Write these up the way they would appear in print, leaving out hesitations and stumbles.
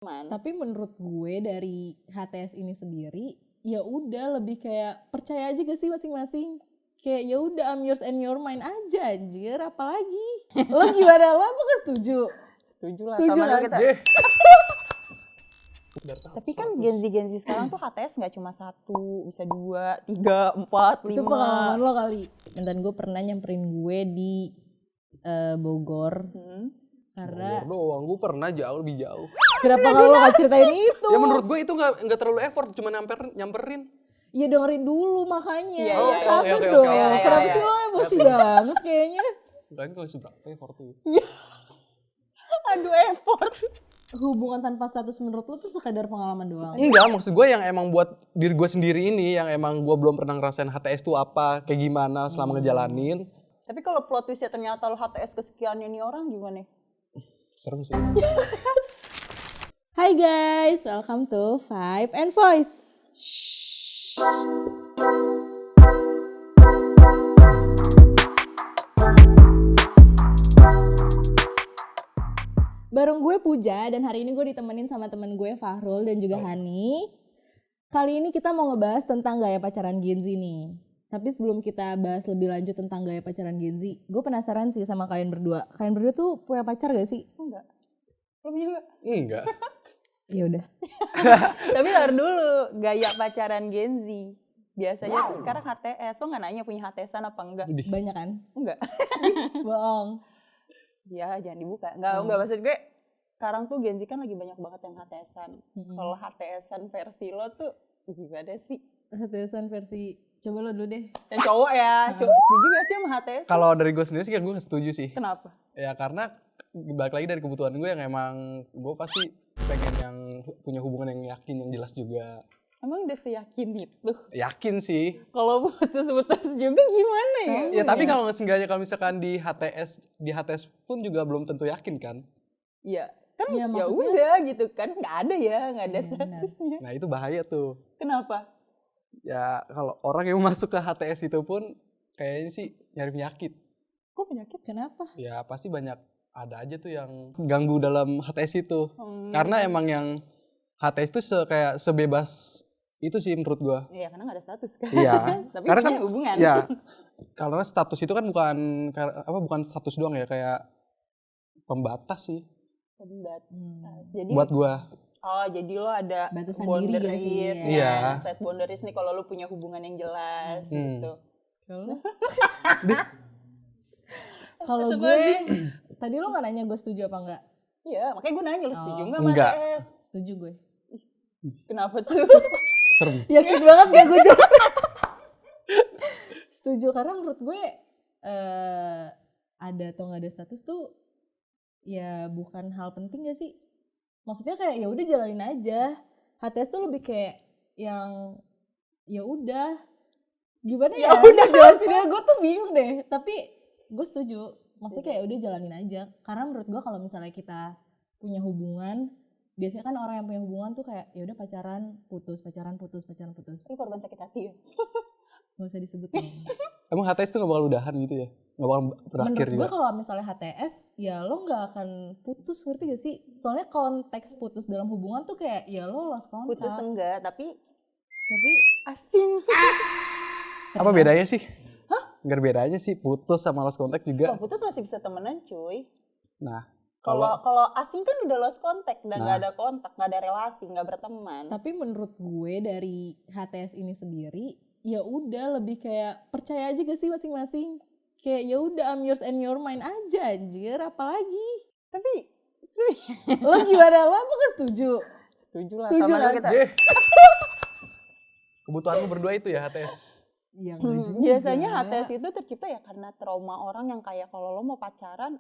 Tapi menurut gue dari HTS ini sendiri, ya udah lebih kayak percaya aja gak sih masing-masing. Kayak ya udah I'm yours and your mine aja anjir, apalagi. Lo gimana? Lo apa gak setuju? Setuju lah Setuju sama kan? lu kita. Tapi kan Gen Z sekarang tuh HTS gak cuma 1, bisa 2, 3, 4, 5. Itu pengalaman lo kali. Mantan gue pernah nyamperin gue di Bogor. Karena Bogor doang, gue pernah lebih jauh. kenapa kalau lo gak ceritain itu? Ya menurut gue itu nggak terlalu effort, cuma nyamperin. Ya dengerin dulu makanya. Iya, Lo iya, sabar oke, dong. iya, Kenapa iya. sih lo emosi banget kayaknya? Kalian kalau seberapa effort tuh? Aduh effort. Hubungan tanpa status menurut lo tuh sekadar pengalaman doang? Enggak, maksud gue yang emang buat diri gue sendiri ini, yang emang gue belum pernah ngerasain HTS tuh apa, kayak gimana selama ngejalanin. Tapi kalau plot twistnya ternyata lo HTS kesekiannya nih orang gimana? Serem sih. Hai guys, welcome to Vibe and Voice. Bareng gue Puja dan hari ini gue ditemenin sama temen gue Fahrul dan juga Hani. Kali ini kita mau ngebahas tentang gaya pacaran Gen Z nih. Tapi sebelum kita bahas lebih lanjut tentang gaya pacaran Gen Z, gue penasaran sih sama kalian berdua. Kalian berdua tuh punya pacar gak sih? Enggak. Lo punya enggak? Enggak. Ya udah. Tapi tar dulu, gaya pacaran Gen Z. Biasanya tuh sekarang HTS. Lo gak nanya punya HTS-an apa enggak? Banyak kan? Enggak. Bohong. Ya jangan dibuka. Enggak maksud gue. Sekarang tuh Gen Z kan lagi banyak banget yang HTS-an. Kalau HTS-an versi lo tuh gimana sih? HTS-an versi, coba lo dulu deh. Yang cowok ya, setuju gak sih sama HTS? Kalau dari gue sendiri sih gue setuju sih. Kenapa? Ya karena balik lagi dari kebutuhan gue yang emang gue pasti pengen yang punya hubungan yang yakin, yang jelas juga. Emang udah seyakin itu? Yakin sih. Kalau putus-putus juga gimana ya? Ya tapi kalau seenggaknya kalau misalkan di HTS pun juga belum tentu yakin kan. Iya. Kan Iya, ya maksudnya- udah gitu kan. Nggak ada ya, nggak ada Iya, benar. statusnya. Nah itu bahaya tuh. Kenapa? Ya kalau orang yang masuk ke HTS itu pun kayaknya sih nyari penyakit. Kok penyakit? Kenapa? Ya pasti banyak ada aja tuh yang ganggu dalam HTS itu. Karena emang yang HTS itu kayak sebebas itu sih menurut gua. Iya, karena nggak ada status kan. Iya. Tapi Karena punya kan hubungan. ya karena status itu kan bukan status doang ya, kayak pembatas sih Pembatas. Jadi buat gua. oh, jadi lo ada Batasan diri gak sih? boundaries, Iya. set boundaries nih kalau lo punya hubungan yang jelas gitu. Kalau Masa gue, sih? tadi lo gak nanya gue setuju apa enggak? Iya, makanya gue nanya lo setuju nggak Enggak. sama HTS? Setuju gue. Kenapa tuh? Serem. Yakin banget gak gue jawab? Setuju, karena menurut gue ada atau gak ada status tuh ya bukan hal penting gak sih? Maksudnya kayak ya udah jalanin aja. HTS tuh lebih kayak yang ya udah gimana ya? Udah jelasinnya gue tuh bingung deh. Tapi gue setuju. Maksudnya kayak udah jalanin aja. Karena menurut gue kalau misalnya kita punya hubungan, biasanya kan orang yang punya hubungan tuh kayak ya udah pacaran putus. Lo korban sakit hati ya? Gak usah disebut dong. Emang HTS tuh gak bakal udahan gitu ya? Gak bakal berakhir Menurut gue juga? kalau misalnya HTS, ya lo gak akan putus, ngerti gak sih? Soalnya konteks putus dalam hubungan tuh kayak ya lo lost kontak. Putus enggak, tapi Tapi asing. Apa bedanya sih? Gak ada bedanya sih, putus sama lost contact juga. Kalau putus masih bisa temenan cuy. Nah, Kalau asing kan udah lost contact, udah nggak Nah. ada kontak, nggak ada relasi, nggak berteman. tapi menurut gue dari HTS ini sendiri, ya udah lebih kayak percaya aja gak sih masing-masing? Kayak ya udah I'm yours and your mine aja anjir, apalagi. Tapi Lo gimana? Lo apa gak setuju? setuju lah Setuju sama kan? lu kita. kebutuhanmu berdua itu ya HTS? Ya enggak juga. Biasanya HTS itu tercipta ya karena trauma orang yang kayak kalau lo mau pacaran,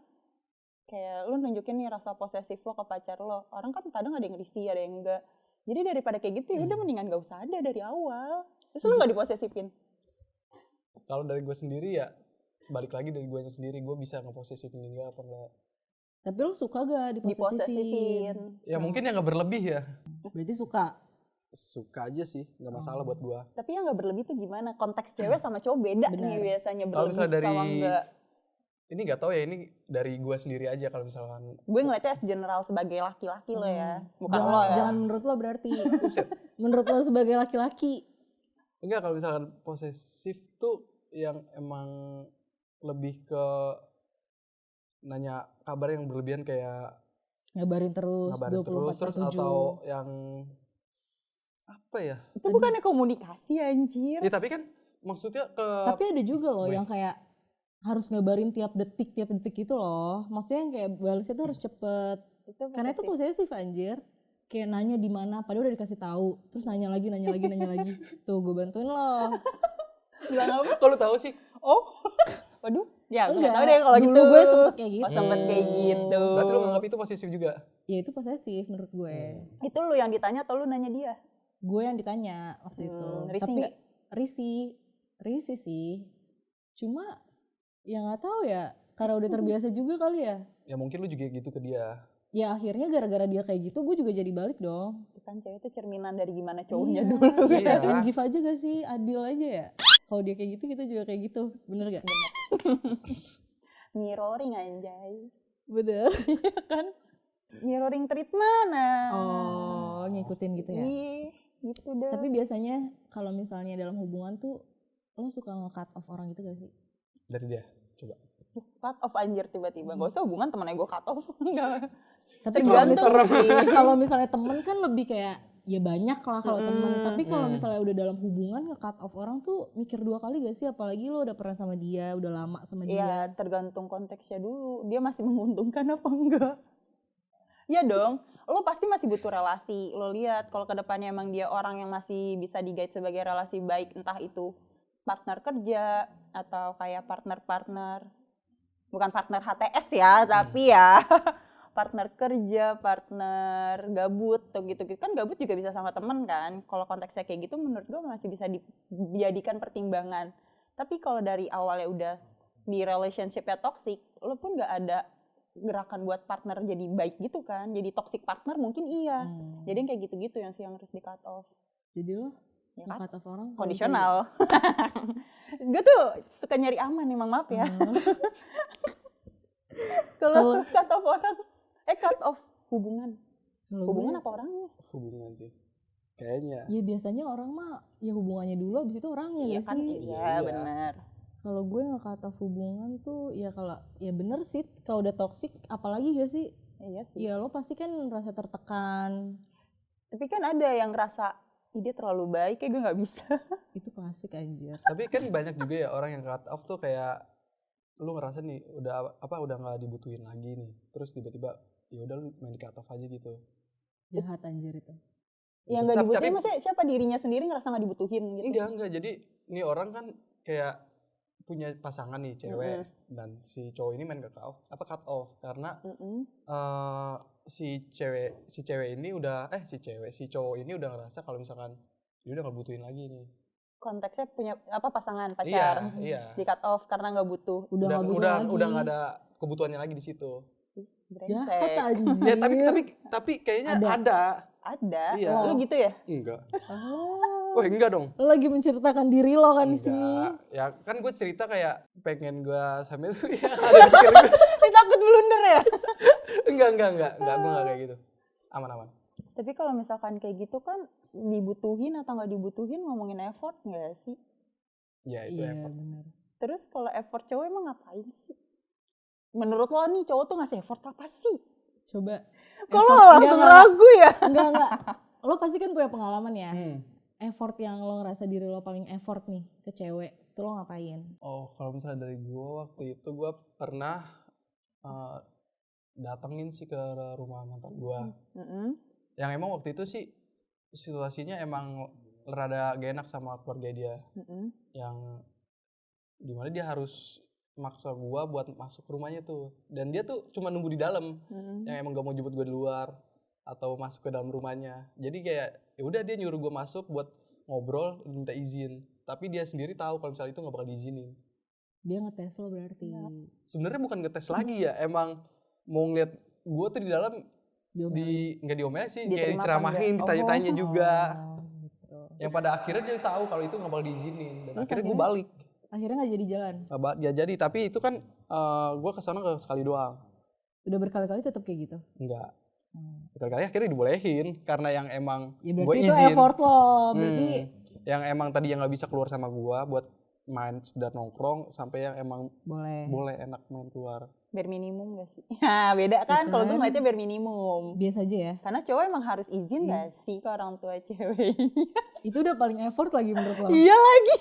kayak lo nunjukin nih rasa posesif lo ke pacar lo. Orang kan kadang ada yang risih, ada yang enggak. Jadi daripada kayak gitu ya udah mendingan gak usah ada dari awal. Terus lo gak diposesifin? Kalau dari gue sendiri ya, balik lagi dari gue sendiri, gue bisa ngeposesifin dia apa enggak. Tapi lo suka gak diposesifin? Diposesifin. Ya mungkin yang gak berlebih ya. Berarti suka. Suka aja sih, gak masalah buat gue. Tapi yang gak berlebih tuh gimana? Konteks cewek sama cowok beda Benar. nih biasanya Kalau berlebih misalnya sama enggak. ini nggak tahu ya, ini dari gue sendiri aja kalau misalkan Gue ngeliatnya as general sebagai laki-laki lo ya, bukan jangan, lo ya. jangan menurut lo berarti. Menurut lo sebagai laki-laki. enggak, kalau misalkan posesif tuh yang emang lebih ke nanya kabar yang berlebihan, kayak Ngabarin terus ngabarin 24 terus per 7. atau yang apa ya? Itu bukannya komunikasi anjir. Ya tapi kan maksudnya ke Tapi ada juga loh Gue. yang kayak harus ngabarin tiap detik itu loh. Maksudnya yang kayak balasnya tuh harus cepet. Karena itu posesif anjir. Kayak nanya di mana, padahal udah dikasih tahu. Terus nanya lagi. Tuh gue bantuin lo. Bilang apa? kalau tahu sih Oh, waduh. Ya, gue Enggak, nggak tahu deh kalau dulu gitu. gue sempet kayak gitu. Oh, sempet kayak gitu. berarti lu nganggap itu posesif juga. Ya itu posesif menurut gue. Itu lu yang ditanya atau lu nanya dia? Gue yang ditanya waktu itu. Risih Tapi nggak? risih sih. Cuma ya nggak tahu ya, karena udah terbiasa juga kali ya. Ya mungkin lu juga gitu ke dia. Ya akhirnya gara-gara dia kayak gitu, gue juga jadi balik dong. Itu kan cewek itu cerminan dari gimana cowoknya Iya, dulu. ya Iya. kayak give aja gak sih? Adil aja ya. Kalau dia kayak gitu, kita juga kayak gitu. Bener gak? Mirroring anjay. Bener. Kan? Mirroring treatment. Nah. Oh, ngikutin gitu ya. Iya, gitu deh. Tapi biasanya kalau misalnya dalam hubungan tuh, lo suka nge-cut off orang gitu gak sih? Dari dia. Coba. Cut off anjir tiba-tiba. Gak usah hubungan temennya gue cut off. Enggak. Tapi Tergantung sih. kalau misalnya temen kan lebih kayak ya banyak lah kalau temen. Tapi kalau Hmm. misalnya udah dalam hubungan nge-cut off orang tuh mikir 2 kali gak sih? Apalagi lo udah pernah sama dia, udah lama sama dia. Iya, tergantung konteksnya dulu. Dia masih menguntungkan apa enggak? Iya dong. Lo pasti masih butuh relasi. Lo lihat kalau kedepannya emang dia orang yang masih bisa di-guide sebagai relasi baik, entah itu partner kerja atau kayak partner-partner. Bukan partner HTS ya, tapi ya partner kerja, partner gabut, atau gitu-gitu. Kan gabut juga bisa sama temen kan. Kalau konteksnya kayak gitu menurut gue masih bisa dijadikan pertimbangan. Tapi kalau dari awalnya udah di relationship-nya toxic, lo pun gak ada gerakan buat partner jadi baik gitu kan. Jadi toxic partner mungkin iya. Jadi yang kayak gitu-gitu yang sih yang harus di cut off. Jadi lo Ya kan? nge-cut off orang kalau Kondisional. Gue tuh suka nyari aman emang, maaf ya. Kalau cut off orang, cut off hubungan. kalau Hubungan gue- apa orangnya? Hubungan sih. Kayaknya. Ya biasanya orang mah ya hubungannya dulu abis itu orangnya Iya gak kan, sih? iya Iya. benar. Kalau gue nge-cut off hubungan tuh ya kalau ya bener sih kalau udah toxic apalagi gak sih? Iya sih. Ya lo pasti kan merasa tertekan. Tapi kan ada yang ngerasa, ih dia terlalu baik, kayak gue nggak bisa. Itu klasik anjir. Tapi kan banyak juga ya orang yang cut off tuh kayak lu ngerasa nih udah nggak dibutuhin lagi nih. Terus tiba-tiba ya udah lu main di cut off aja gitu. Jahat anjir itu. Yang nggak dibutuhin, maksudnya siapa dirinya sendiri ngerasa nggak dibutuhin gitu? Enggak. Jadi ini orang kan kayak punya pasangan nih cewek dan si cowok ini main cut off karena si cowok ini udah ngerasa kalau misalkan dia udah nggak butuhin lagi nih. Konteksnya punya apa pasangan, pacar, Iya. di cut off karena nggak butuh. Udah nggak butuh lagi. Udah nggak ada kebutuhannya lagi di situ. Jahat Brengsek. anjir. Ya tapi kayaknya ada. Ada. Iya. Lu gitu ya? Enggak. Oh, Oh enggak dong. lo lagi menceritakan diri lo kan di sini. Enggak. Ya kan gue cerita kayak pengen gue sambil tuh ya ada di pikiran gue. Takut blunder ya? Enggak, gue enggak kayak gitu. Aman. Tapi kalau misalkan kayak gitu kan dibutuhin atau nggak dibutuhin ngomongin effort nggak sih? Ya itu Iya effort. benar. Terus kalau effort cowok emang ngapain sih? Menurut lo nih cowok tuh ngasih effort apa sih? Coba. Kalau effort- langsung enggak, ragu ya? Enggak. Lo pasti kan punya pengalaman ya. Hmm. Effort yang lo ngerasa diri lo paling effort nih ke cewek. Itu lo ngapain? Oh, kalau misalnya dari gue waktu itu gue pernah datengin sih ke rumah mantan gue. Yang emang waktu itu sih situasinya emang rada gak enak sama keluarga dia. Yang dimana dia harus maksa gue buat masuk ke rumahnya tuh. Dan dia tuh cuma nunggu di dalam. Yang emang gak mau jemput gue di luar atau masuk ke dalam rumahnya. Jadi kayak ya udah dia nyuruh gue masuk buat ngobrol, minta izin. Tapi dia sendiri tahu kalau misalnya itu gak bakal diizinin. Dia ngetes lo berarti. Sebenarnya bukan ngetes lagi ya, emang mau ngeliat gue tuh di dalam nggak diomelin sih, kayak diceramahin, ditanya-tanya juga. Gitu. Yang pada akhirnya dia tahu kalau itu nggak bakal diizinin dan Terus akhirnya gue akhirnya? balik. Akhirnya nggak jadi jalan. Ya jadi, tapi itu kan gue kesana sekali doang. Udah berkali-kali tetap kayak gitu? Enggak. Berkali-kali akhirnya dibolehin karena yang emang Ya gue berarti itu izin. effort lo, berarti Yang emang tadi yang nggak bisa keluar sama gue buat main dan nongkrong sampai yang emang boleh enak main keluar. Bare minimum gak sih? Ya beda kan, kalau gue ngeliatnya bare minimum. Biasa aja ya? Karena cowok emang harus izin gak sih ke orang tua cewek? Itu udah paling effort lagi menurut lo? Iya lagi.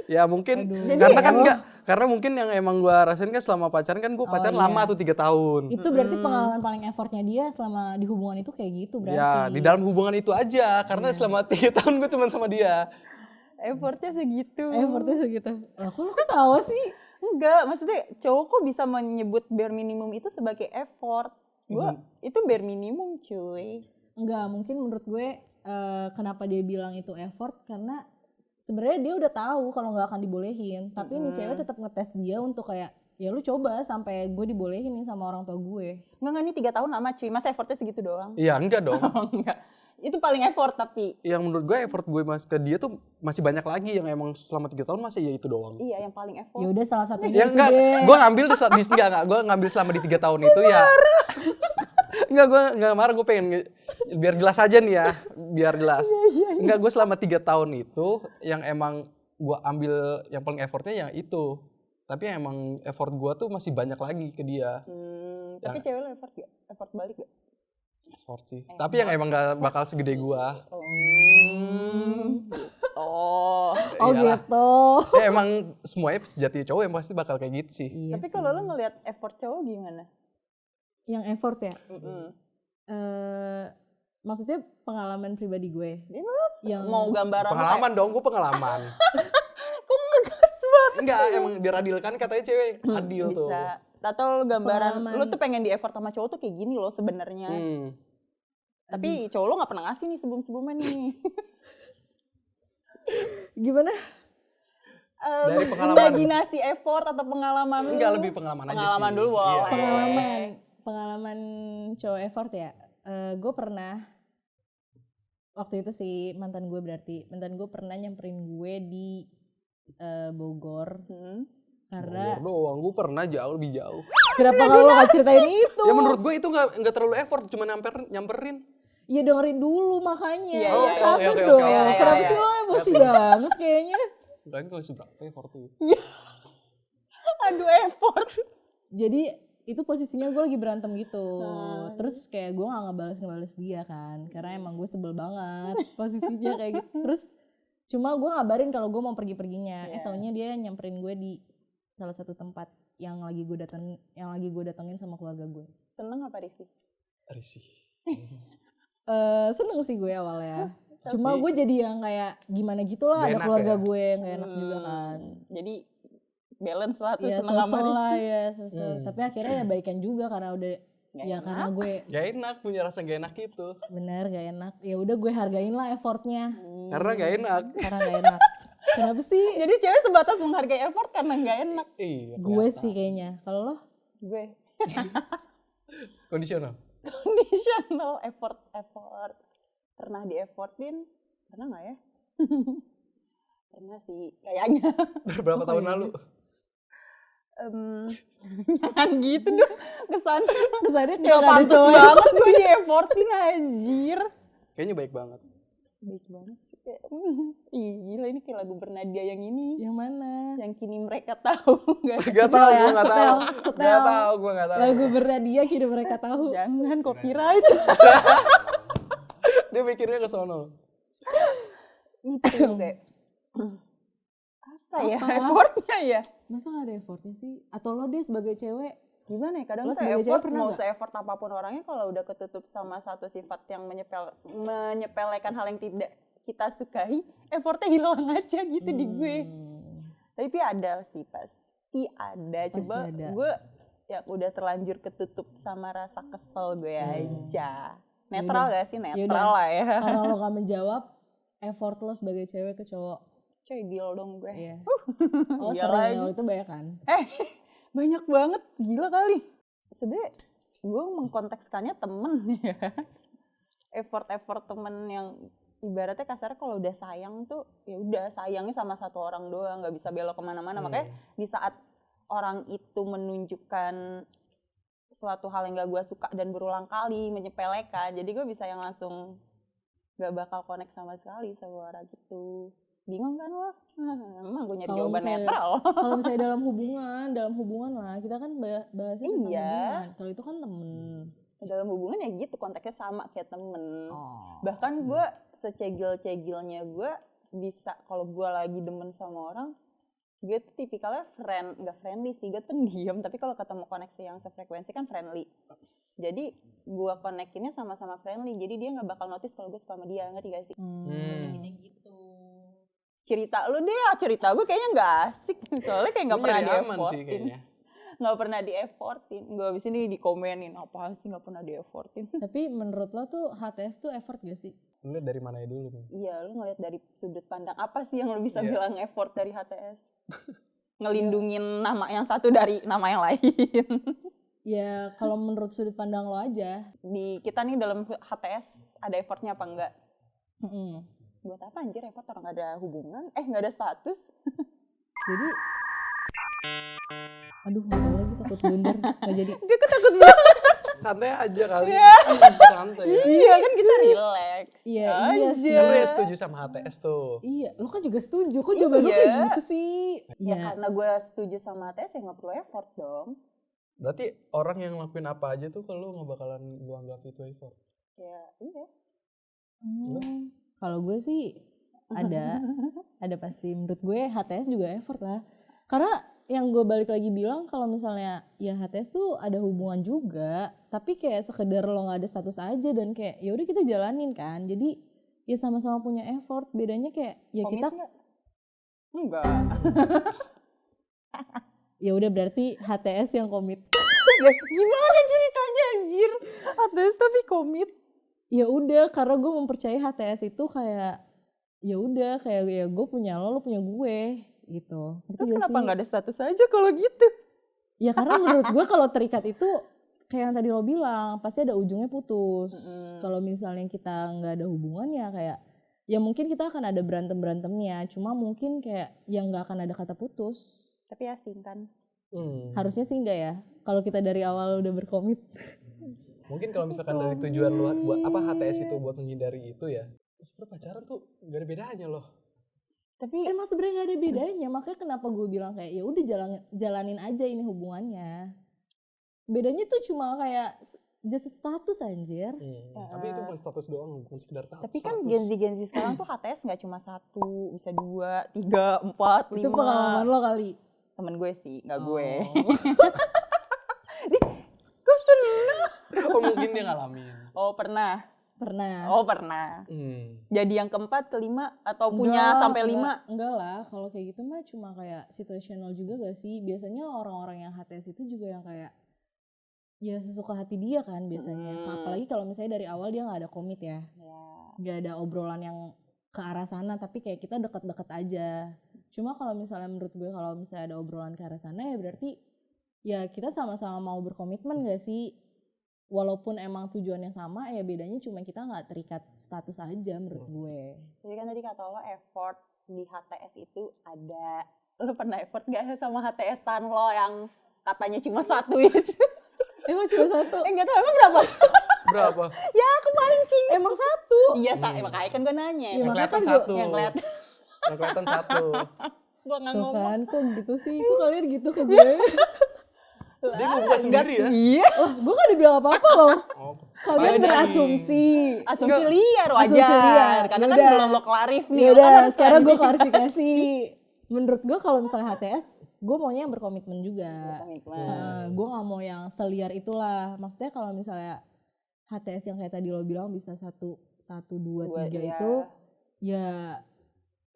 Ya mungkin Aduh. karena kan enggak, karena mungkin yang emang gue rasain kan selama pacaran kan gue pacaran iya. lama tuh 3 tahun. Itu berarti pengalaman paling effortnya dia selama di hubungan itu kayak gitu berarti? Ya di dalam hubungan itu aja karena selama 3 tahun gue cuma sama dia. Effortnya segitu. Effortnya segitu. Lah kok lo ketawa sih? Enggak, maksudnya cowok kok bisa menyebut bare minimum itu sebagai effort? Gue itu bare minimum cuy. Enggak, mungkin menurut gue kenapa dia bilang itu effort karena sebenarnya dia udah tahu kalau nggak akan dibolehin, tapi nih cewek tetap ngetes dia untuk kayak ya lu coba sampai gue dibolehin nih sama orang tua gue. Enggak nih 3 tahun lama cuy, masa effortnya segitu doang? Iya enggak dong. Enggak, itu paling effort tapi. Yang menurut gue effort gue ke dia tuh masih banyak lagi yang emang selama 3 tahun masih ya itu doang. Iya, yang paling effort. Ya udah salah satunya Ya itu enggak, deh. gue ngambil gue ngambil selama di 3 tahun itu ya. Enggak, gue enggak marah, gue pengen biar jelas aja nih ya, biar jelas. Enggak, gue selama 3 tahun itu yang emang gue ambil yang paling effortnya yang itu. Tapi yang emang effort gue tuh masih banyak lagi ke dia. Tapi cewek lo effort gak? Effort balik gak? Effort sih. Tapi yang emang gak bakal segede gue. Oh. Oh Iyalah. gitu. Ya emang semuanya sejati cowok yang pasti bakal kayak gitu sih. Iya Tapi sih. kalau lo ngelihat effort cowok gimana? Yang effort ya? Maksudnya pengalaman pribadi gue. Yang mau gambaran lo Pengalaman dong, gue pengalaman. kok ngegas banget? Enggak, emang biar adil kan katanya cewek adil tuh. Bisa. Atau lo gambaran, Pengalaman. lo tuh pengen di effort sama cowok tuh kayak gini loh sebenarnya. Tapi cowok lo gak pernah ngasih nih sebelum-sebelumnya nih. Gimana? Dari pengalaman. Imajinasi effort atau pengalaman lo? Enggak, lebih pengalaman aja sih. Pengalaman dulu, wow. Iya. Pengalaman cowok effort ya. Gue pernah waktu itu sih mantan gue pernah nyamperin gue di Bogor. Karena Bogor doang, gue pernah jauh lebih jauh. kenapa kalau lo gak ceritain itu? Ya menurut gue itu nggak terlalu effort, cuma nyamperin. Ya dengerin dulu makanya. Iya, Ya, iya, sabar oke, dong. oke. Kenapa Iya, sih lo emosi banget kayaknya? Enggak, gue seberapa effort tuh. Aduh effort. Jadi itu posisinya gue lagi berantem gitu. Terus kayak gue gak ngebales dia kan. Karena emang gue sebel banget posisinya kayak gitu. Terus cuma gue ngabarin kalau gue mau pergi-perginya. Taunya dia nyamperin gue di salah satu tempat yang lagi gue datengin sama keluarga gue. Seneng apa risih? Risih. Seneng sih gue awalnya. Cuma gue jadi yang kayak gimana gitu lah, ada keluarga ya? gue gak enak juga kan. Jadi balance lah tuh Ya seneng sama sosok lah risih. ya sosok. Tapi akhirnya ya baikan juga karena udah karena gue Gak enak, punya rasa gak enak gitu. bener gak enak. Ya udah gue hargain lah effortnya. Karena gak enak. Karena gak enak. Kenapa sih? Jadi cewek sebatas menghargai effort karena gak enak. Iya. Gue sih kayaknya. Kalau lo? Gue Kondisional. conditional effort. Pernah di effortin? Pernah gak ya? Pernah sih kayaknya. Berapa tahun lalu? Jangan gitu dong Kesannya kayak Gak gak ada pantas cowok. banget gue di effortin anjir. Kayaknya baik banget. Baik banget sih kayak, ih gila ini kayak lagu Bernadia yang ini. Yang mana? Yang kini mereka tahu gak sih? Gak tau, ya, gue gak tau. setel. Gak tau, gue gak tau. Lagu Bernadia kini mereka tahu. Jangan copyright. Dia mikirnya ke sono. Itu kayak apa ya effortnya ya? Masa gak ada effortnya sih? Atau lo deh sebagai cewek? Gimana ya kadang Lo tuh sebagai effort cewek pernah mau nggak? se-effort apapun orangnya kalau udah ketutup sama satu sifat yang menyepelekan hal yang tidak kita sukai, effortnya hilang aja gitu di gue. Tapi ada sih pasti ada. Coba ada. gue ya udah terlanjur ketutup sama rasa kesel gue aja. Netral gak sih? Netral lah ya. Karena lo gak menjawab effort lo sebagai cewek ke cowok. Coy deal dong gue. Iya. Oh Iya sering lagi. ya, itu banyak kan? Banyak banget, gila kali. Sebenernya gue mengkontekskannya temen ya. Effort temen yang ibaratnya kasarnya kalau udah sayang tuh ya udah sayangnya sama satu orang doang, nggak bisa belok kemana-mana. Makanya di saat orang itu menunjukkan suatu hal yang gak gue suka dan berulang kali menyepelekan, jadi gue bisa yang langsung gak bakal connect sama sekali sama orang itu. Bingung kan lo? Emang gue nyari jawaban netral. Kalau misalnya dalam hubungan lah, kita kan bahasnya tentang hubungan. Kalau itu kan temen. Dalam hubungan ya gitu, konteksnya sama kayak temen. Bahkan gue secegil-cegilnya gue bisa, kalau gue lagi demen sama orang, gue tuh tipikalnya gak friendly sih, gue pendiam, tapi kalau ketemu koneksi yang sefrekuensi kan friendly. Jadi gue konekinnya sama-sama friendly, jadi dia gak bakal notice kalau gue suka sama dia, ngerti gak sih? Gitu. Cerita lu deh, cerita gue kayaknya gak asik, soalnya kayak gak pernah di-effortin. Gak pernah di-effortin, gue abis ini dikomenin, apaan sih gak pernah di-effortin. Tapi menurut lo tuh HTS tuh effort gak sih? Lu lihat dari mana dulu nih? Iya, lu ngeliat dari sudut pandang apa sih yang lu bisa bilang effort dari HTS? Ngelindungin nama yang satu dari nama yang lain. Ya kalau menurut sudut pandang lo aja. Di kita nih dalam HTS ada effortnya apa enggak? Buat apa anjir effort, orang gak ada hubungan, gak ada status. Jadi aduh gak tau lagi, takut blunder, gak jadi. Gue takut banget. Santai aja kali. Santai ya. Iya kan kita relax. Iya sih. Kan lu ya setuju sama HTS tuh. Iya, lo kan juga setuju. Kok jawaban lo kayak gitu sih? Ya karena gue setuju sama HTS ya gak perlu effort dong. Berarti orang yang ngelakuin apa aja tuh kalau lu gak bakalan lu anggap itu effort? Ya iya. Kalau gue sih ada pasti. Menurut gue HTS juga effort lah. Karena yang gue balik lagi bilang, kalau misalnya ya HTS tuh ada hubungan juga, tapi kayak sekedar lo nggak ada status aja dan kayak ya udah kita jalanin kan. Jadi ya sama-sama punya effort. Bedanya kayak ya komit kita enggak. Ya udah berarti HTS yang komit. Gimana ceritanya anjir? HTS tapi komit. Ya udah, karena gue mempercayai HTS itu kayak ya udah kayak ya gue punya lo punya gue gitu. Terus kenapa nggak ada status aja kalau gitu? Ya karena menurut gue kalau terikat itu kayak yang tadi lo bilang pasti ada ujungnya putus. Kalau misalnya kita nggak ada hubungan ya kayak ya mungkin kita akan ada berantemnya. Cuma mungkin kayak yang nggak akan ada kata putus. Tapi asing kan? Harusnya sih enggak ya. Kalau kita dari awal udah berkomit. Mungkin kalau misalkan dari tujuan lu buat apa HTS itu buat menghindari itu ya. Seperti pacaran tuh gak ada bedanya loh. Tapi emang sebenarnya gak ada bedanya. Makanya kenapa gue bilang kayak ya udah jalanin aja ini hubungannya. Bedanya tuh cuma kayak just status anjir. Tapi itu bukan status doang, bukan sekedar status. Tapi kan Gen Z sekarang tuh HTS gak cuma 1, bisa 2, 3, 4, 5. Itu pengalaman lo kali. Temen gue sih, gak gue. Gue seneng. Oh mungkin dia ngalamin. Oh pernah. Pernah. Jadi yang keempat, kelima, atau punya sampai 5? Enggak lah, kalau kayak gitu mah cuma kayak situasional juga gak sih? Biasanya orang-orang yang HTS itu juga yang kayak ya sesuka hati dia kan biasanya. Apalagi kalau misalnya dari awal dia gak ada komit ya. Gak ada obrolan yang ke arah sana, tapi kayak kita deket-deket aja. Cuma kalau misalnya menurut gue kalau misalnya ada obrolan ke arah sana ya berarti ya kita sama-sama mau berkomitmen gak sih? Walaupun emang tujuannya sama, ya bedanya cuma kita nggak terikat status aja menurut gue. Jadi kan tadi kata lo effort di HTS itu ada. Lo pernah effort gak sama HTS-an lo yang katanya cuma 1 itu? Emang cuma 1? Enggak tahu, emang berapa? Berapa? Ya kemancing. Emang 1? Iya, makanya kan gue nanya. Ya, yang kelihatan 1. Yang kelihatan 1. Gue nggak ngomong. Kan, kok gitu sih? Kok kalian gitu ke gue? Dia mau buka sendiri ya? Iya. Lah, gue gak dibilang apa-apa loh. Kalian berasumsi. Asumsi liar wajar. Asumsi liar. Karena Yaudah. kan belum lo klarif nih. Yaudah, kan harus sekarang gue klarifikasi. Menurut gue kalau misalnya HTS, gue maunya yang berkomitmen juga. Gue gak mau yang seliar itulah. Maksudnya kalau misalnya HTS yang kayak tadi lo bilang bisa 1, 2, 3 itu, ya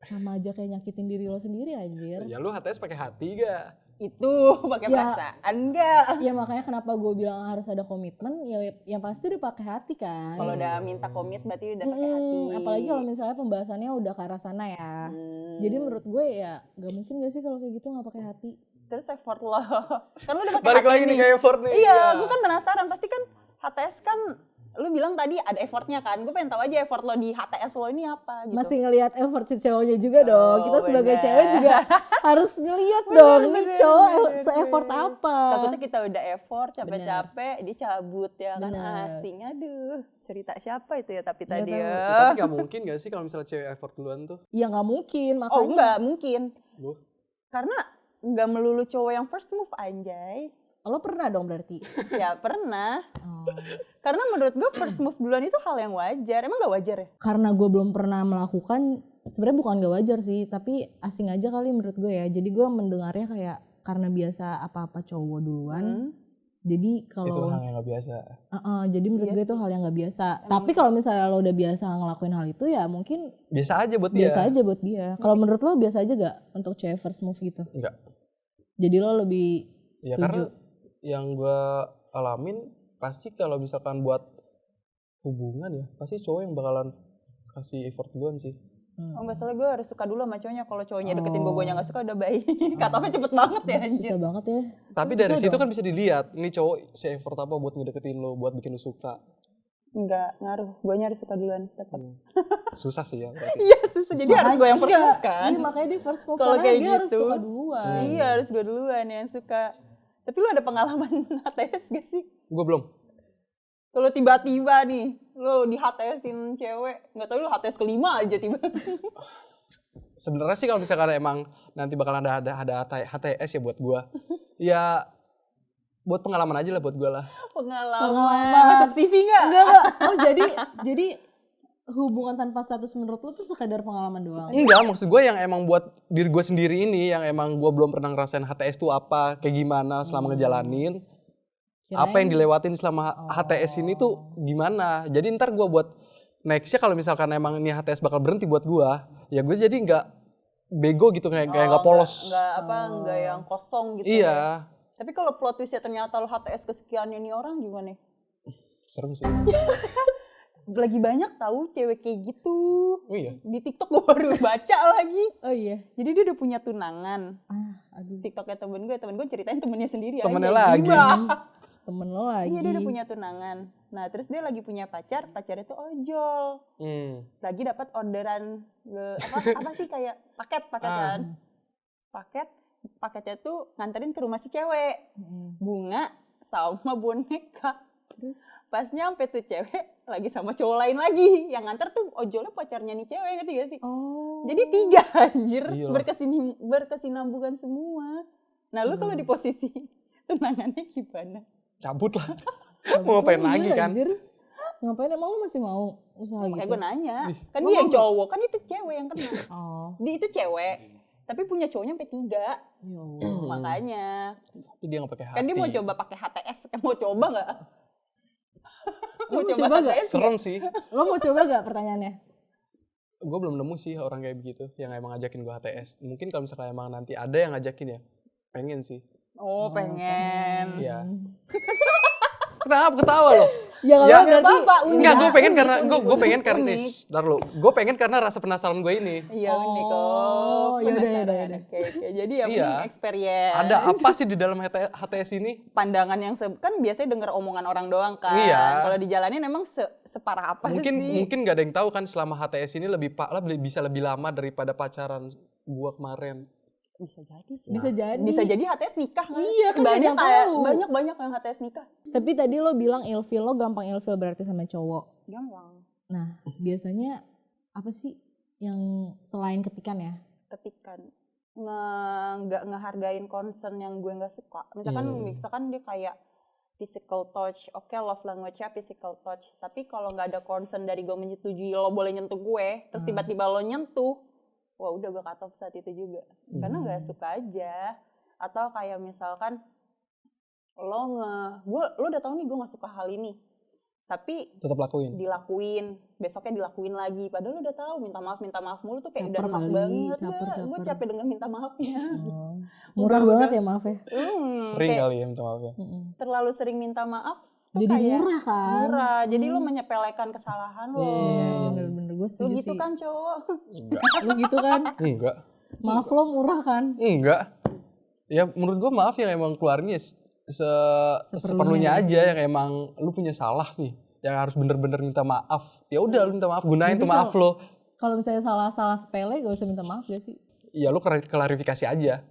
sama aja kayak nyakitin diri lo sendiri anjir. Ya lu HTS pakai hati gak? Itu pakai perasaan enggak? Ya makanya kenapa gue bilang harus ada komitmen, ya yang pasti udah pakai hati kan. Kalau udah minta komit berarti udah pakai hati. Apalagi kalau misalnya pembahasannya udah ke arah sana ya. Jadi menurut gue ya gak mungkin gak sih kalau kayak gitu gak pakai hati. Terus effort lo. Kan lo udah pakai Balik hati lagi nih kayak effort nih. Iya, gue kan penasaran. Pasti kan HTS kan lu bilang tadi ada effortnya kan, gue pengen tahu aja effort lo di HTS lo ini apa gitu. Masih ngelihat effort si cowoknya juga dong. Kita sebagai bener. cewek juga harus ngelihat dong nih cowok se-effort apa. Takutnya kita udah effort capek-capek dia cabut ya kan, asing. Aduh, cerita siapa itu ya tapi tadi Ya, ya. tapi gak mungkin gak sih kalau misalnya cewek effort duluan tuh? Ya nggak mungkin, makanya. Oh enggak mungkin. Loh? Karena enggak melulu cowok yang first move anjay. Lo pernah dong berarti? Ya pernah. Karena menurut gue first move duluan itu hal yang wajar. Emang gak wajar ya? Karena gue belum pernah melakukan, sebenarnya bukan gak wajar sih, tapi asing aja kali menurut gue ya. Jadi gue mendengarnya kayak karena biasa apa-apa cowok duluan. Jadi kalau itu hal yang gak biasa. Jadi menurut gue itu hal yang gak biasa. Tapi kalau misalnya lo udah biasa ngelakuin hal itu ya mungkin biasa aja buat dia. Biasa aja buat dia. Kalau menurut lo biasa aja gak untuk cewek first move gitu? Enggak. Jadi lo lebih Ya setuju? karena yang gue alamin pasti kalau misalkan buat hubungan ya pasti cowok yang bakalan kasih effort duluan sih. Oh enggak salah, gue harus suka dulu sama cowoknya. Kalau cowoknya deketin gue gak suka udah baik. Cut-off-nya cepet banget ya anjir. Susah banget ya. Tapi Susah dari situ dong. kan bisa dilihat ini cowok se-effort apa buat ngedeketin lo, buat bikin lo suka. Enggak ngaruh, gue harus suka duluan tetap. Susah sih ya berarti. Iya susah, jadi harus gue yang first move kan. Iya makanya dia first move Kalau karena kayak dia harus gitu. suka duluan. Iya harus gue duluan yang suka. Tapi lu ada pengalaman HTS gak sih? Gue belum. Kalau tiba-tiba nih, lu di HTS-in cewek, nggak tahu lu HTS kelima aja tiba. Sebenarnya sih kalau misalkan emang nanti bakalan ada HTS ya buat gue. Ya buat pengalaman aja lah buat gue lah. Pengalaman. Masuk CV nggak? Enggak. Oh jadi hubungan tanpa status menurut lo tuh sekadar pengalaman doang? Enggak, maksud gue yang emang buat diri gue sendiri ini, yang emang gue belum pernah ngerasain HTS tuh apa, kayak gimana selama ngejalanin. Apa yang dilewatin selama HTS ini tuh gimana. Jadi ntar gue buat nextnya kalau misalkan emang ini HTS bakal berhenti buat gue, ya gue jadi nggak bego gitu, kayak nggak polos. Nggak yang kosong gitu. Iya. Ya. Tapi kalau plot twistnya ternyata lo HTS kesekian ini orang gimana? Serem sih. Lagi banyak tahu cewek kayak gitu. Oh iya. Di TikTok gue baru baca lagi. Oh iya. Jadi dia udah punya tunangan. Aduh. TikToknya temen gue ceritain temennya sendiri Temennya aja. lagi. Temen lo lagi. Iya dia udah punya tunangan. Nah terus dia lagi punya pacarnya tuh ojol. Lagi dapat orderan apa sih kayak paket kan. Paketnya tuh nganterin ke rumah si cewek. Bunga sama boneka. Terus pas nyampe tuh cewek lagi sama cowok lain lagi. Yang nganter tuh ojolnya pacarnya nih cewek, ngerti gak sih? Oh. Jadi 3 anjir. Iyalah. Berkesinambungan semua. Nah lu kalau di posisi tunangannya gimana? Cabut lah. Mau ngapain Oh, lagi iya, kan? Anjir. Ngapain emang lu masih mau usaha gitu? Makanya gue nanya. Kan dia yang cowok, kan itu cewek yang kena. Oh. Dia itu cewek. Tapi punya cowoknya sampai 3. Ya Allah. Makanya. Tapi dia nggak pakai hati. Kan dia mau coba pakai HTS. Mau coba nggak? Lo mau coba gak? HTS Serem sih. Lo mau coba gak pertanyaannya? Gue belum nemu sih orang kayak begitu yang emang ngajakin gue HTS. Mungkin kalau misalnya emang nanti ada yang ngajakin ya, pengen sih. Oh pengen. Iya. Kenapa ketawa lo? Ya Ya, kalau berarti apa-apa, unik. Enggak, gue pengen karena Unik, gue pengen unik. karena ntar lo. Gue pengen karena rasa penasaran gue ini. Iya unik kok. Oh, yaudah. Penasaran. Oke. Jadi ya Iya. mending experience. Ada apa sih di dalam HTS ini? Pandangan yang kan biasanya denger omongan orang doang kan. Iya. Kalau dijalanin emang separah apa sih? Mungkin nggak ada yang tahu kan selama HTS ini bisa lebih lama daripada pacaran gue kemarin. Bisa jadi sih. bisa jadi. Bisa jadi HTS nikah kan? Iya, kan banyak ada yang tahu. banyak yang HTS nikah. Tapi tadi lo bilang ilfil, lo gampang ilfil berarti sama cowok. Gampang. Nah, biasanya apa sih yang selain ketikan ya? Ketikan nggak ngehargain concern yang gue nggak suka. Misalkan dia kayak physical touch, oke, love language-nya physical touch. Tapi kalau nggak ada concern dari gue menyetujui lo boleh nyentuh gue, terus tiba-tiba lo nyentuh, wah udah gue cut off saat itu juga. Karena nggak suka aja. Atau kayak misalkan lo udah tahu nih gue nggak suka hal ini, tapi Tetap lakuin. dilakuin, besoknya dilakuin lagi. Padahal lo udah tahu minta maaf mulu tuh kayak udah Caper enak kali, banget. caper. Gue capek denger minta maafnya. Murah banget ya maaf ya. Sering Kayak kali ya minta maaf ya. terlalu sering minta maaf tuh Jadi kayak murah kan? murah. Jadi lo menyepelekan kesalahan lo. Iya, bener-bener gue Lo setuju gitu sih. kan cowok. Enggak. Lo gitu kan? Enggak. Maaf lo murah kan? Enggak. Ya menurut gue maaf yang emang keluarnya seperlunya aja, yang emang lu punya salah nih. yang harus bener-bener minta maaf. Ya udah lu minta maaf, gunain tuh Jadi maaf lo. Kalau misalnya salah sepele gak usah minta maaf gak sih? Iya lu klarifikasi aja.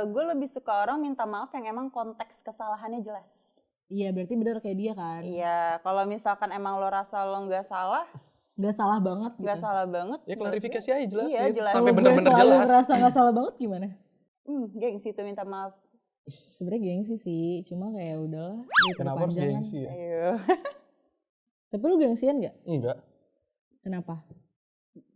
Gue lebih suka orang minta maaf yang emang konteks kesalahannya jelas. Iya berarti bener kayak dia kan. Iya, kalau misalkan emang lo rasa lo nggak salah banget gitu. nggak salah banget. Ya klarifikasi aja jelasin. Iya, jelasin. Sampai Kalau bener-bener gue selalu jelas. ngerasa gak salah banget gimana? Gengsi tuh minta maaf. Sebenarnya gengsi sih, cuma kayak udahlah. Kenapa harus kepanjangan. gengsi ya? Ayo. Tapi lu gengsian gak? Enggak. Kenapa?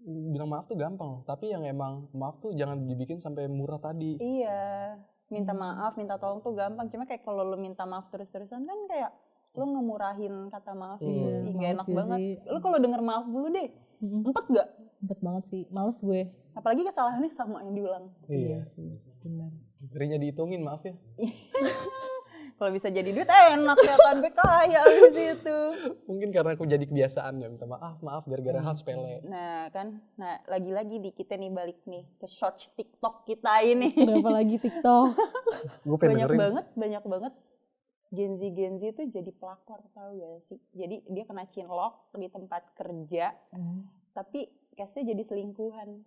Bilang maaf tuh gampang, tapi yang emang maaf tuh jangan dibikin sampai murah tadi. Iya, minta maaf, minta tolong tuh gampang. Cuma kayak kalau lo minta maaf terus-terusan kan kayak lo ngemurahin kata maaf. Iya, Ih, gak males enak gak banget. sih? Lo kalau denger maaf dulu deh, empet gak? Empet banget sih, males gue. Apalagi kesalahannya sama yang diulang. Iya. sih, benar. Ngerinya dihitungin maaf ya. Kalau bisa jadi duit enak ya kan, gue kaya abis itu. Mungkin karena aku jadi kebiasaan ya minta maaf gara-gara hal sepele. Nah kan, nah lagi-lagi di kita nih balik nih ke short TikTok kita ini. Kenapa lagi TikTok? Gue pengen dengerin. banyak banget Gen Z itu jadi pelakor, tau gak sih? Jadi dia kena cinlok di tempat kerja, tapi case-nya jadi selingkuhan.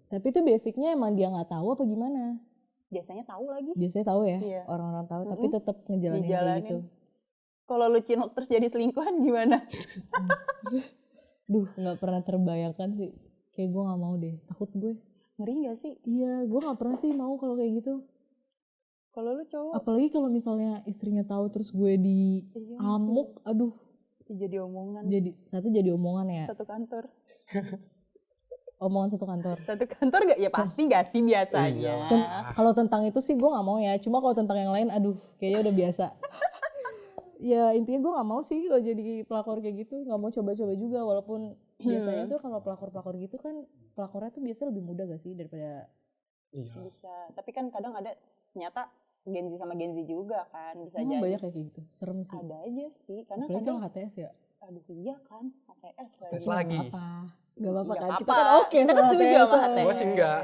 Tapi itu basicnya emang dia nggak tahu apa gimana? Biasanya tahu lagi. Biasanya tahu ya, Iya. orang-orang tahu, tapi tetap ngejalanin kayak Dijalanin. gitu. Kalau lu cinlok terus jadi selingkuhan gimana? Duh, nggak pernah terbayangkan sih. Kayak gue nggak mau deh, takut gue. Ngeri gak sih? Iya, gue nggak pernah sih mau kalau kayak gitu. Kalau lu cowok, Apalagi kalau misalnya istrinya tahu terus gue di iya, amuk, aduh. jadi omongan. Jadi omongan ya. Satu kantor. Omongan satu kantor. Satu kantor gak? Ya pasti gak sih biasanya. Kalau tentang itu sih gue nggak mau ya. Cuma kalau tentang yang lain, aduh, kayaknya udah biasa. Ya intinya gue nggak mau sih kalau jadi pelakor kayak gitu. Nggak mau coba-coba juga. Walaupun biasanya tuh kalau pelakor-pelakor gitu kan pelakornya tuh biasanya lebih muda gak sih daripada. Iya. Bisa. Tapi kan kadang ada ternyata Gen Z sama Gen Z juga kan. Bisa Emang jadi. banyak kayak gitu. Serem sih. Ada aja sih. Karena Apalagi kadang, kalau HTS ya. aduh iya kan. HTS HTS lagi. lagi. Apa? Gak apa-apa Nggak kan? apa-apa. Kita kan oke Kita kan sama setuju HTS. sama HTS. Gua sih enggak.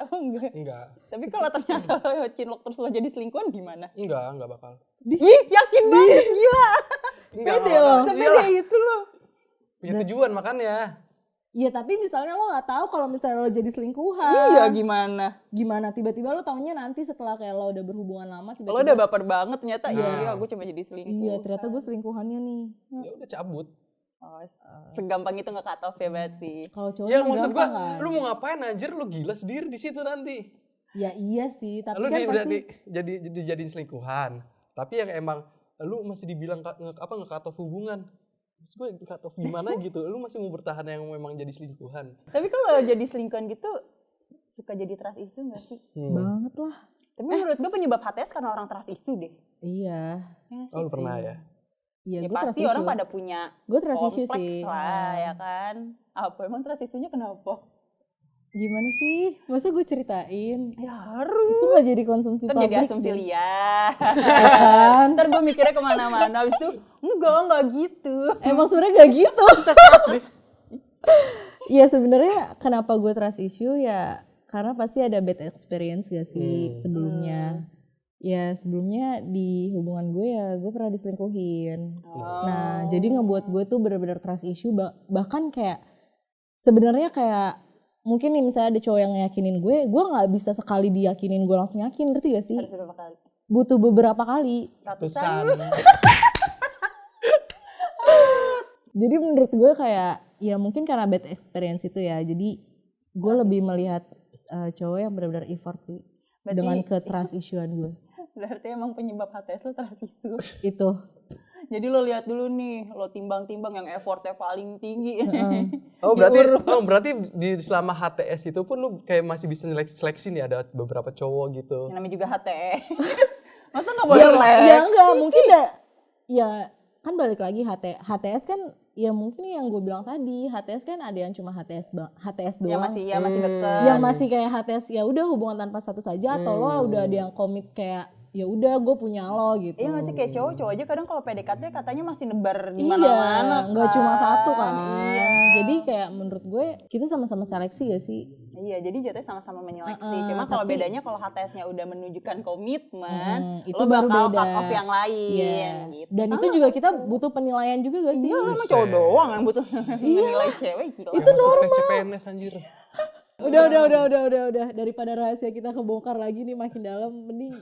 Oh enggak. Enggak. Tapi kalau ternyata lo cinlok terus lo jadi selingkuhan gimana? Enggak bakal. Ih, yakin banget gila. Enggak. Pede bakal. loh. Sampai Iyalah, kayak gitu loh. punya tujuan makanya. Iya tapi misalnya lo gak tahu kalau misalnya lo jadi selingkuhan. Iya gimana? Gimana tiba-tiba lo taunya nanti setelah kayak lo udah berhubungan lama tiba-tiba. Lo udah baper banget ternyata. Nah. Iya, gue cuma jadi selingkuh. Iya ternyata gue selingkuhannya nih. Ya udah cabut. Oh, segampang itu nggak cut off ya berarti. Kalau cowok Ya mah maksud gampang gua, kan. lu mau ngapain anjir, lu gila sendiri di situ nanti. Ya iya sih, tapi Lu kan udah pasti dijadiin selingkuhan. Tapi yang emang lu masih dibilang nge-cut off hubungan. Maksud gue cut off gimana gitu, lu masih mau bertahan yang memang jadi selingkuhan. Tapi kalau jadi selingkuhan gitu suka jadi trust issue nggak sih? banget lah. Tapi menurut gue penyebab HTS karena orang trust issue deh. Iya. Ya sih? Oh lu pernah ya? Iya, Ya gue pasti trust orang issue. pada punya Gue trust issue kompleks sih. lah ya kan. Apa emang trust issue-nya kenapa? Gimana sih? Masa gue ceritain? Ya harus. Itu gak jadi konsumsi Ntar publik. jadi asumsi deh. liar. Kan? Ntar gue mikirnya kemana-mana. Abis itu enggak gitu. Emang sebenarnya gak gitu. Iya sebenarnya kenapa gue trust issue ya karena pasti ada bad experience gak sih sebelumnya. Ya sebelumnya di hubungan gue ya gue pernah diselingkuhin. Nah jadi ngebuat gue tuh benar-benar trust issue bahkan kayak sebenarnya kayak mungkin nih misalnya ada cowok yang yakinin gue nggak bisa sekali diyakinin gue langsung yakin, ngerti gak sih? Harus berapa kali? Butuh beberapa kali. Ratusan. Jadi menurut gue kayak ya mungkin karena bad experience itu ya. Jadi gue lebih melihat cowok yang benar-benar effort sih. Berarti- Dengan ke trust issue-an gue. Berarti emang penyebab HTS lo trust issue. Itu. Jadi lo lihat dulu nih, lo timbang-timbang yang effortnya paling tinggi. Oh berarti di selama HTS itu pun lu kayak masih bisa seleksi nih, ada beberapa cowok gitu. Yang namanya juga HTS. Masa nggak boleh Ya, seleksi? ya enggak mungkin ya kan balik lagi HTS kan ya mungkin yang gue bilang tadi HTS kan ada yang cuma HTS doang. Yang masih deket. Yang masih kayak HTS ya udah hubungan tanpa status saja atau lo udah ada yang komit kayak ya udah gue punya lo gitu. Iya gak sih, kayak cowok aja kadang kalau PDKT katanya masih nebar di mana-mana. Iya, nggak cuma satu kan. Iya. Jadi kayak menurut gue kita sama-sama seleksi gak sih? Iya, jadi jatuhnya sama-sama menyeleksi. Cuma kalau bedanya kalau HTS-nya udah menunjukkan komitmen, itu lo baru bakal beda. cut off yang lain. Iya. Gitu. Dan Sama itu juga kita butuh penilaian juga gak sih? iya, emang cowok doang yang butuh menilai cewek gila. Itu normal. CPNS anjir. Udah. Daripada rahasia kita kebongkar lagi nih makin dalam, mending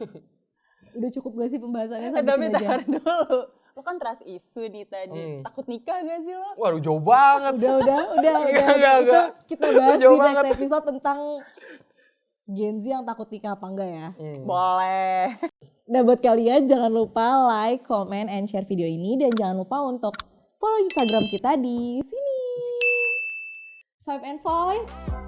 udah cukup gak sih pembahasannya sampai Tapi sini aja? tar dulu. Lo kan trust isu nih tadi. Takut nikah gak sih lo? Waduh jauh banget. Udah. Enggak. Itu kita bahas Jauh di next banget. episode tentang Gen Z yang takut nikah apa enggak ya. Boleh. Nah buat kalian jangan lupa like, comment, and share video ini. Dan jangan lupa untuk follow Instagram kita di sini. Vibe and Voice.